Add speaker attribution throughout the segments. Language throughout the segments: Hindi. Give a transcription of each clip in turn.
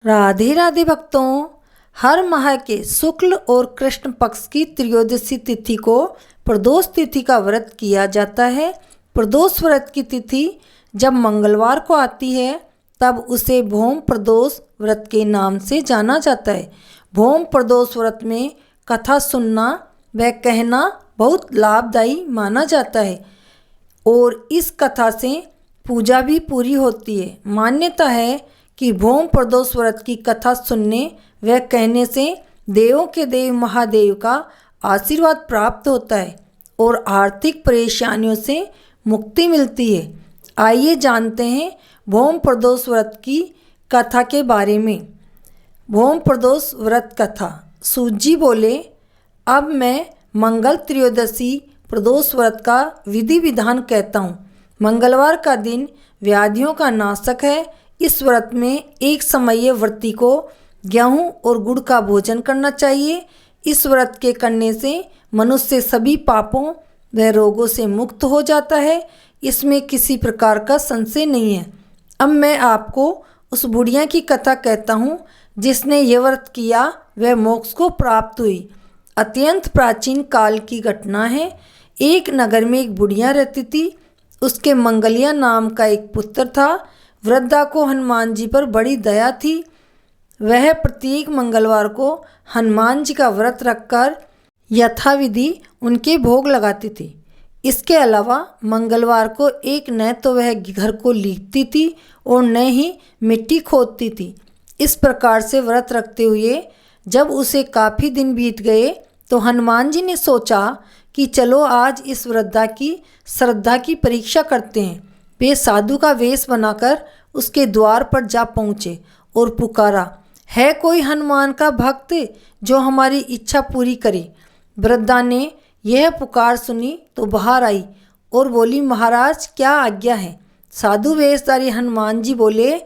Speaker 1: राधे राधे भक्तों, हर माह के शुक्ल और कृष्ण पक्ष की त्रयोदशी तिथि को प्रदोष तिथि का व्रत किया जाता है। प्रदोष व्रत की तिथि जब मंगलवार को आती है तब उसे भौम प्रदोष व्रत के नाम से जाना जाता है। भौम प्रदोष व्रत में कथा सुनना व कहना बहुत लाभदायी माना जाता है और इस कथा से पूजा भी पूरी होती है। मान्यता है कि भौम प्रदोष व्रत की कथा सुनने व कहने से देवों के देव महादेव का आशीर्वाद प्राप्त होता है और आर्थिक परेशानियों से मुक्ति मिलती है। आइए जानते हैं भौम प्रदोष व्रत की कथा के बारे में। भौम प्रदोष व्रत कथा। सूत जी बोले, अब मैं मंगल त्रयोदशी प्रदोष व्रत का विधि विधान कहता हूँ। मंगलवार का दिन व्याधियों का नाशक है। इस व्रत में एक समये व्रती को गेहूँ और गुड़ का भोजन करना चाहिए। इस व्रत के करने से मनुष्य सभी पापों व रोगों से मुक्त हो जाता है। इसमें किसी प्रकार का संशय नहीं है। अब मैं आपको उस बुढ़िया की कथा कहता हूँ जिसने यह व्रत किया वह मोक्ष को प्राप्त हुई। अत्यंत प्राचीन काल की घटना है। एक नगर में एक बुढ़िया रहती थी। उसके मंगलिया नाम का एक पुत्र था। वृद्धा को हनुमान जी पर बड़ी दया थी। वह प्रत्येक मंगलवार को हनुमान जी का व्रत रखकर यथाविधि उनके भोग लगाती थी। इसके अलावा मंगलवार को एक न तो वह घर को लीपती थी और न ही मिट्टी खोदती थी। इस प्रकार से व्रत रखते हुए जब उसे काफ़ी दिन बीत गए तो हनुमान जी ने सोचा कि चलो आज इस वृद्धा की श्रद्धा की परीक्षा करते हैं। वे साधु का वेश बनाकर उसके द्वार पर जा पहुँचे और पुकारा, है कोई हनुमान का भक्त जो हमारी इच्छा पूरी करे। वृद्धा ने यह पुकार सुनी तो बाहर आई और बोली, महाराज क्या आज्ञा है। साधु वेशधारी हनुमान जी बोले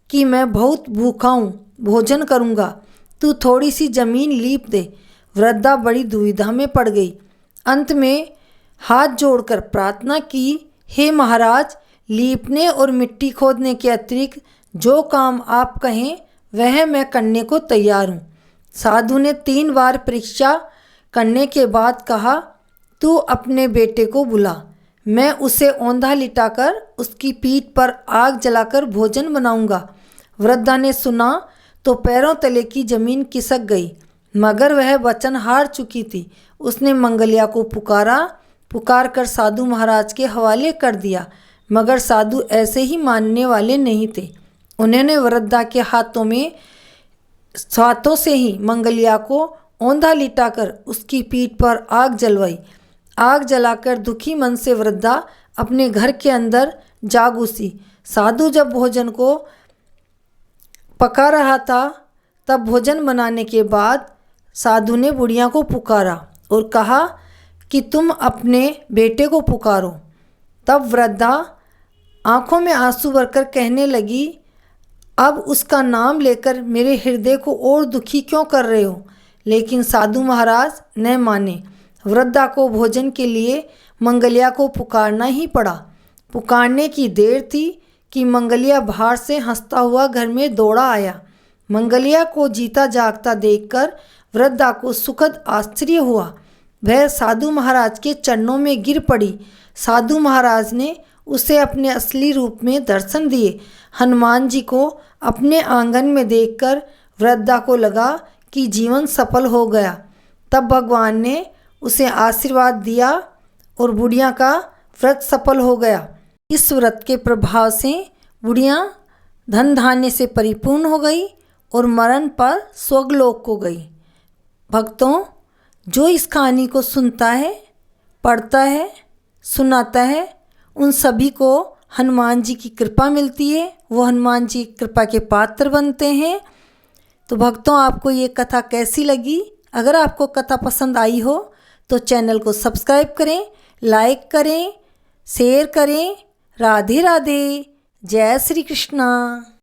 Speaker 1: कि मैं बहुत भूखा हूँ, भोजन करूँगा, तू थोड़ी सी जमीन लीप दे। वृद्धा बड़ी दुविधा में पड़ गई। अंत में हाथ जोड़कर प्रार्थना की, हे महाराज, लीपने और मिट्टी खोदने के अतिरिक्त जो काम आप कहें वह मैं करने को तैयार हूँ। साधु ने 3 बार परीक्षा करने के बाद कहा, तू अपने बेटे को बुला, मैं उसे औंधा लिटाकर उसकी पीठ पर आग जलाकर भोजन बनाऊंगा। वृद्धा ने सुना तो पैरों तले की जमीन खिसक गई, मगर वह वचन हार चुकी थी। उसने मंगलिया को पुकार कर साधु महाराज के हवाले कर दिया, मगर साधु ऐसे ही मानने वाले नहीं थे। उन्होंने वृद्धा के हाथों से ही मंगलिया को औंधा लिटाकर उसकी पीठ पर आग जलवाई। आग जलाकर दुखी मन से वृद्धा अपने घर के अंदर जा घुसी। साधु जब भोजन को पका रहा था तब भोजन बनाने के बाद साधु ने बुढ़िया को पुकारा और कहा कि तुम अपने बेटे को पुकारो। तब वृद्धा आंखों में आंसू भरकर कहने लगी, अब उसका नाम लेकर मेरे हृदय को और दुखी क्यों कर रहे हो। लेकिन साधु महाराज न माने। वृद्धा को भोजन के लिए मंगलिया को पुकारना ही पड़ा। पुकारने की देर थी कि मंगलिया बाहर से हंसता हुआ घर में दौड़ा आया। मंगलिया को जीता जागता देखकर वृद्धा को सुखद आश्चर्य हुआ। वह साधु महाराज के चरणों में गिर पड़ी। साधु महाराज ने उसे अपने असली रूप में दर्शन दिए। हनुमान जी को अपने आंगन में देखकर वृद्धा को लगा कि जीवन सफल हो गया। तब भगवान ने उसे आशीर्वाद दिया और बुढ़िया का व्रत सफल हो गया। इस व्रत के प्रभाव से बुढ़िया धन धान्य से परिपूर्ण हो गई और मरण पर स्वर्गलोक को गई। भक्तों, जो इस कहानी को सुनता है, पढ़ता है, सुनाता है, उन सभी को हनुमान जी की कृपा मिलती है। वो हनुमान जी की कृपा के पात्र बनते हैं। तो भक्तों, आपको ये कथा कैसी लगी? अगर आपको कथा पसंद आई हो तो चैनल को सब्सक्राइब करें, लाइक करें, शेयर करें। राधे राधे। जय श्री कृष्णा।